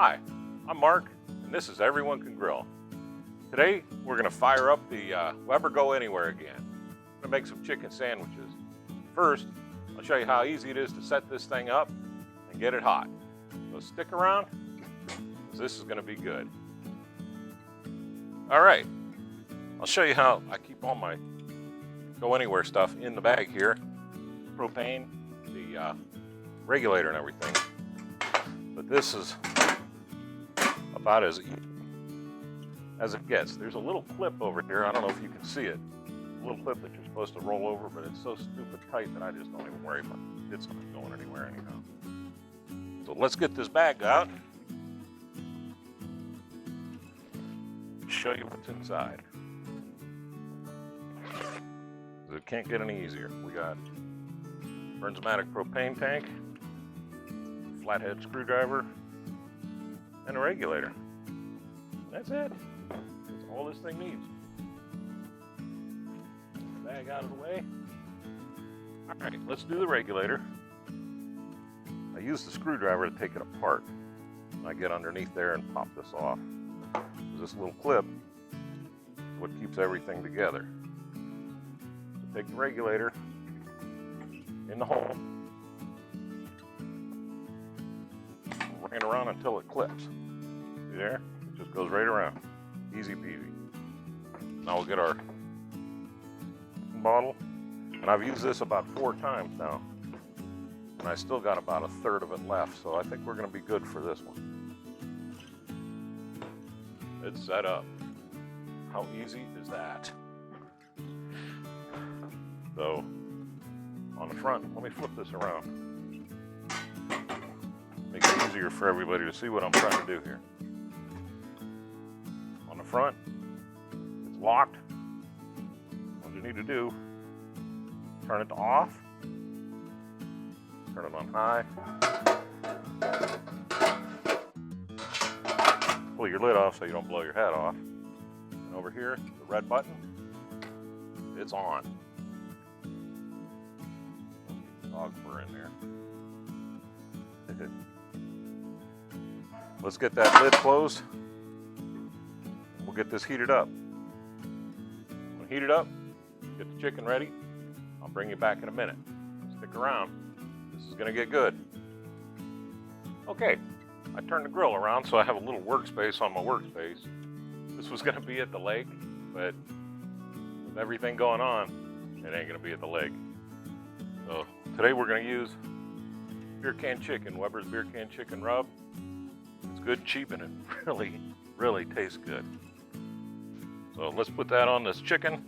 Hi, I'm Mark, and this is Everyone Can Grill. Today, we're going to fire up the Weber Go Anywhere again. I'm going to make some chicken sandwiches. First, I'll show you how easy it is to set this thing up and get it hot. So stick around, because this is going to be good. All right, I'll show you how I keep all my Go Anywhere stuff in the bag here. Propane, the regulator and everything. But this is about as it gets. There's a little clip over here. I don't know if you can see it. A little clip that you're supposed to roll over, but it's so stupid tight that I just don't even worry about it. It's not going anywhere anyhow. So let's get this bag out. Show you what's inside. It can't get any easier. We got Bernzomatic propane tank, flathead screwdriver, and a regulator. That's it. That's all this thing needs. Bag out of the way. All right, let's do the regulator. I use the screwdriver to take it apart. I get underneath there and pop this off. This little clip is what keeps everything together. So take the regulator in the hole, ran around until it clips. See there? It just goes right around. Easy peasy. Now we'll get our bottle, and I've used this about 4 times now, and I still got about 1/3 of it left, so I think we're going to be good for this one. It's set up. How easy is that? So, on the front, let me flip this around. Make it easier for everybody to see what I'm trying to do here. On the front, it's locked. What you need to do, turn it to off, turn it on high, pull your lid off so you don't blow your head off. And over here, the red button, it's on. Dog fur in there. Let's get that lid closed. We'll get this heated up. We'll heat it up, get the chicken ready. I'll bring you back in a minute. Stick around. This is gonna get good. Okay, I turned the grill around so I have a little workspace on my workspace. This was gonna be at the lake, but with everything going on, it ain't gonna be at the lake. So today we're gonna use beer can chicken, Weber's beer can chicken rub. It's good, cheap, and it really tastes good. So let's put that on this chicken.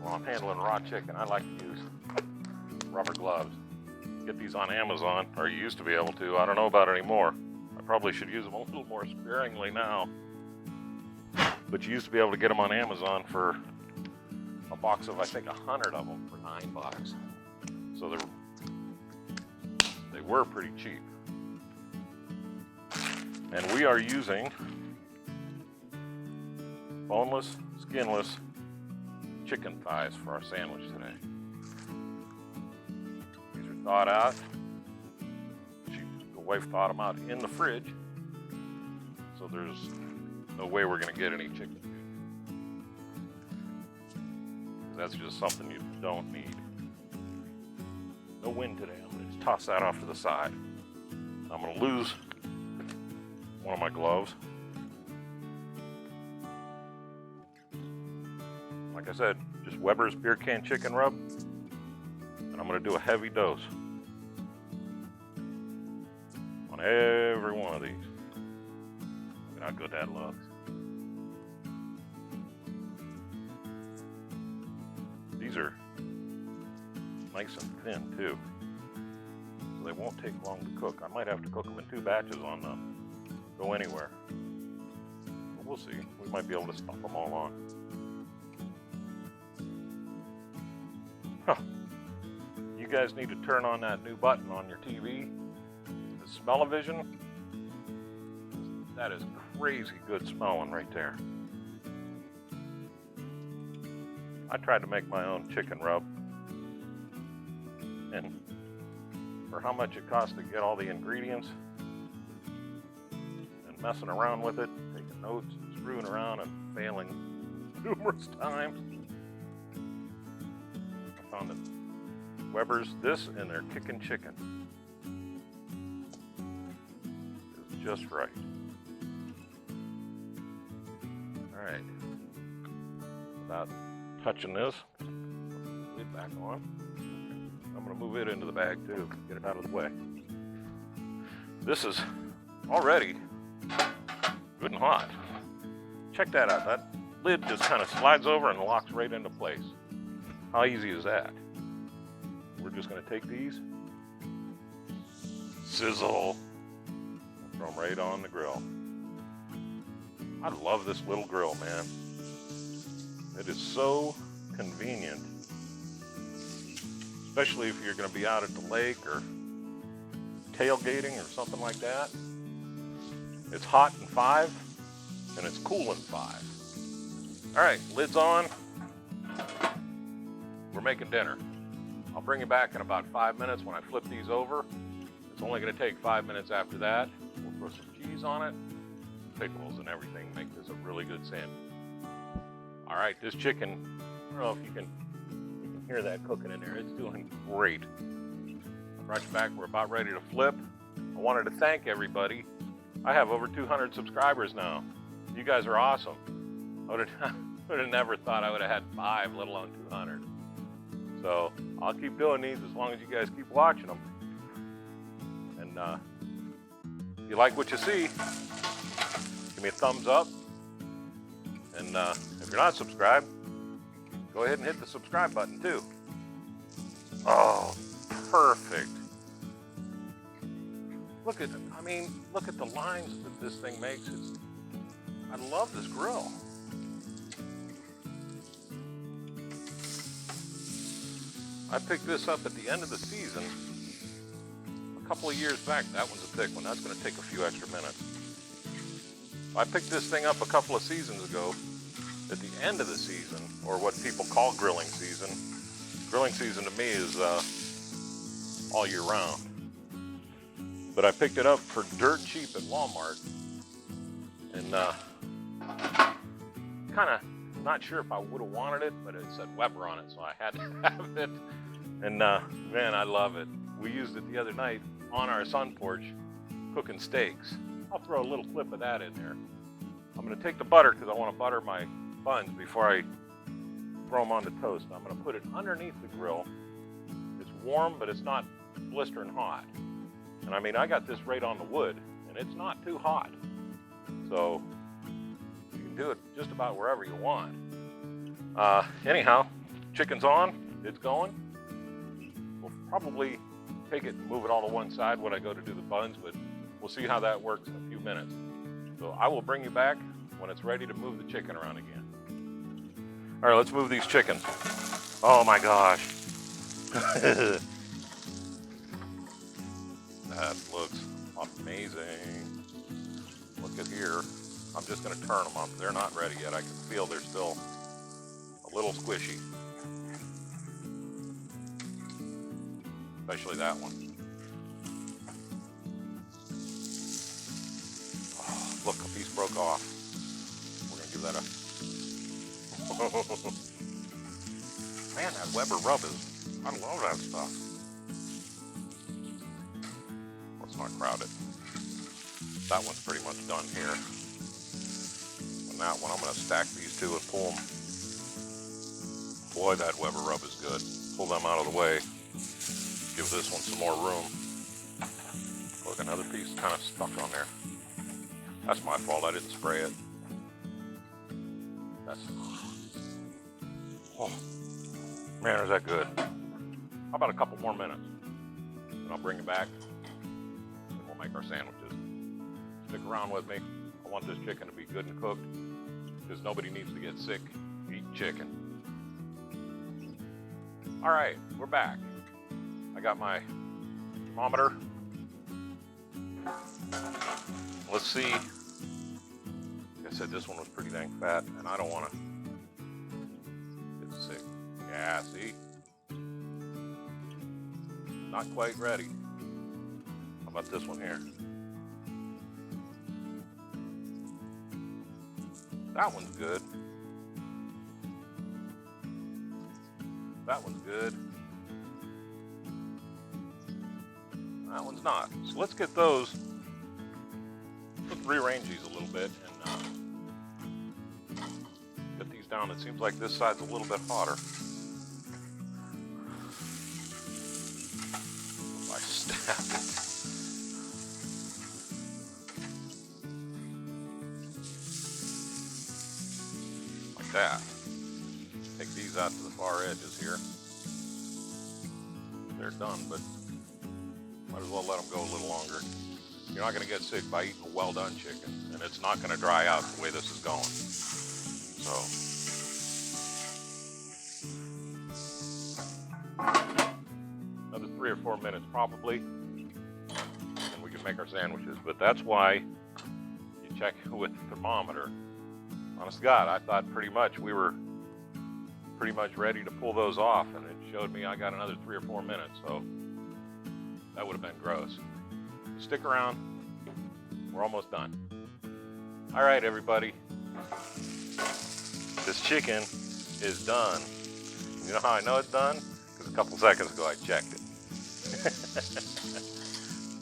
While I'm handling raw chicken, I like to use rubber gloves. Get these on Amazon, or you used to be able to. I don't know about anymore. I probably should use them a little more sparingly now. But you used to be able to get them on Amazon for a box of, I think, 100 of them for $9. So they were pretty cheap. And we are using boneless, skinless chicken thighs for our sandwich today. These are thawed out. The wife thawed them out in the fridge, so there's no way we're going to get any chicken. That's just something you don't need. No wind today. I'm going to just toss that off to the side. I'm going to lose one of my gloves. Like I said, just Weber's beer can chicken rub. And I'm going to do a heavy dose on every one of these. Look at how good that looks. These are nice and thin too, so they won't take long to cook. I might have to cook them in 2 batches on the Go Anywhere. But we'll see. We might be able to stuff them all on. Huh. You guys need to turn on that new button on your TV, the smell-o-vision. That is crazy good smelling right there. I tried to make my own chicken rub, and for how much it costs to get all the ingredients and messing around with it, taking notes, and screwing around and failing numerous times. I found that Weber's, this and their kickin' chicken is just right. All right, without touching this, lid back on. I'm gonna move it into the bag too, get it out of the way. This is already good and hot. Check that out, that lid just kind of slides over and locks right into place. How easy is that? We're just gonna take these, sizzle, throw them right on the grill. I love this little grill, man. It is so convenient, especially if you're gonna be out at the lake or tailgating or something like that. It's hot in 5 and it's cool in 5. All right, lid's on. We're making dinner. I'll bring you back in about 5 minutes when I flip these over. It's only gonna take 5 minutes after that. We'll throw some cheese on it, pickles and everything, make this a really good sandwich. All right, this chicken, I don't know if you can hear that cooking in there. It's doing great. I brought you back, we're about ready to flip. I wanted to thank everybody. I have over 200 subscribers now. You guys are awesome. I would have never thought I would have had 5, let alone 200. So I'll keep doing these as long as you guys keep watching them. And if you like what you see, give me a thumbs up. And if you're not subscribed, go ahead and hit the subscribe button too. Oh, perfect. Look at the lines that this thing makes. I love this grill. I picked this up at the end of the season a couple of years back. That one's a thick one. That's going to take a few extra minutes. I picked this thing up a couple of seasons ago at the end of the season, or what people call grilling season. Grilling season to me is all year round. But I picked it up for dirt cheap at Walmart, and kind of not sure if I would have wanted it, but it said Weber on it, so I had to have it. And man, I love it. We used it the other night on our sun porch cooking steaks. I'll throw a little clip of that in there. I'm going to take the butter because I want to butter my buns before I throw them on the toast. I'm going to put it underneath the grill. It's warm, but it's not blistering hot. And I mean, I got this right on the wood, and it's not too hot. So you can do it just about wherever you want. Anyhow, chicken's on, it's going. We'll probably take it and move it all to one side when I go to do the buns, but we'll see how that works in a few minutes. So I will bring you back when it's ready to move the chicken around again. All right, let's move these chickens. Oh my gosh. That looks amazing. Look at here. I'm just going to turn them up. They're not ready yet. I can feel they're still a little squishy. Especially that one. Oh, look, a piece broke off. We're going to give that a... Man, that Weber rub is... I love that stuff. Let's not crowd it. That one's pretty much done here. And that one, I'm going to stack these two and pull them. Boy, that Weber rub is good. Pull them out of the way. Give this one some more room. Look, another piece kind of stuck on there. That's my fault, I didn't spray it. That's... Oh, man, is that good. How about a couple more minutes? And I'll bring it back, and we'll make our sandwiches. Stick around with me. I want this chicken to be good and cooked, because nobody needs to get sick eating chicken. All right, we're back. I got my thermometer. Let's see. Like I said, this one was pretty dang fat, and I don't want to get sick. Yeah, see? Not quite ready. about this one here? That one's good. That one's good. That one's not. So let's get those. Let's rearrange these a little bit and get these down. It seems like this side's a little bit hotter. If I stab it. Like that. Take these out to the far edges here. They're done, but might as well let them go a little longer. You're not going to get sick by eating a well-done chicken, and it's not going to dry out the way this is going. So, another 3 or 4 minutes probably, and we can make our sandwiches. But that's why you check with the thermometer. Honest to God, I thought pretty much we were pretty much ready to pull those off, and it showed me I got another 3 or 4 minutes, so that would have been gross. Stick around, we're almost done. All right, everybody, this chicken is done. You know how I know it's done? Because a couple seconds ago I checked it.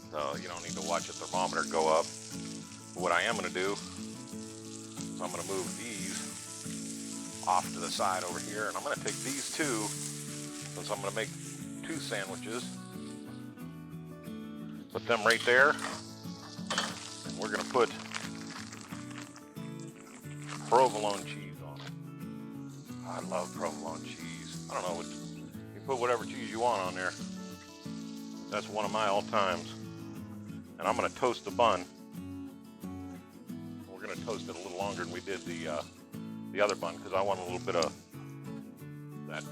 So you don't need to watch the thermometer go up. But what I am going to do is I'm going to move these off to the side over here, and I'm going to take these two, since I'm going to make 2 sandwiches, put them right there, and we're going to put provolone cheese on it. I love provolone cheese. I don't know, you put whatever cheese you want on there. That's one of my all-times. And I'm going to toast the bun. We're going to toast it a little longer than we did the other bun, because I want a little bit of that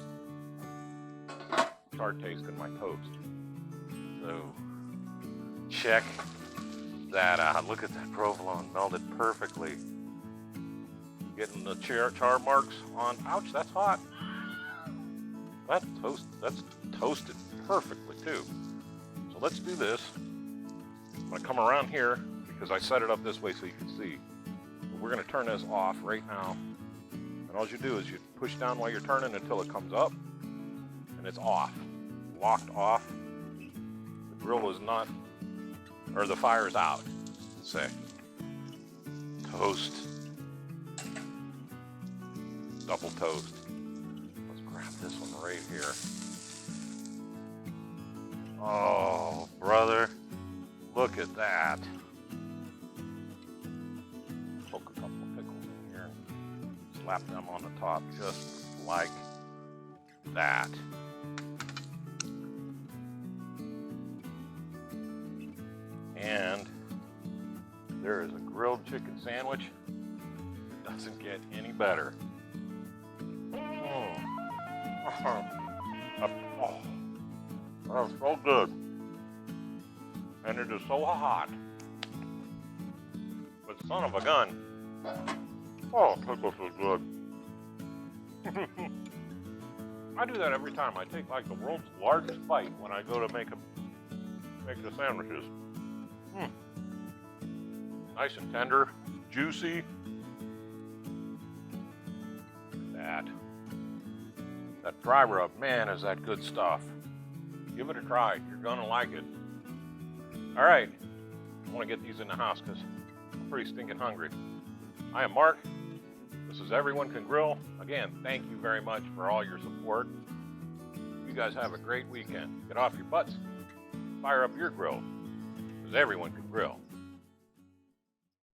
char taste in my toast. So check that out. Look at that provolone melted perfectly. Getting the char marks on. Ouch, that's hot. That's toasted perfectly too. So let's do this. I'm going to come around here because I set it up this way so you can see. We're going to turn this off right now. And all you do is you push down while you're turning until it comes up, and it's off, locked off. The grill is not, or the fire is out. Say, toast, double toast. Let's grab this one right here. Oh, brother, look at that. Poke a couple of pickles in here and slap them on the top just like that. And there is a grilled chicken sandwich. It doesn't get any better. Oh, that's so good. And it is so hot. But son of a gun. Oh, pickles is good. I do that every time. I take like the world's largest bite when I go to make the sandwiches. Nice and tender, juicy. That dry rub, man, is that good stuff. Give it a try. You're gonna like it. All right, I want to get these in the house because I'm pretty stinking hungry. I am Mark. This is Everyone Can Grill. Again, thank you very much for all your support. You guys have a great weekend. Get off your butts, fire up your grill, because everyone can grill.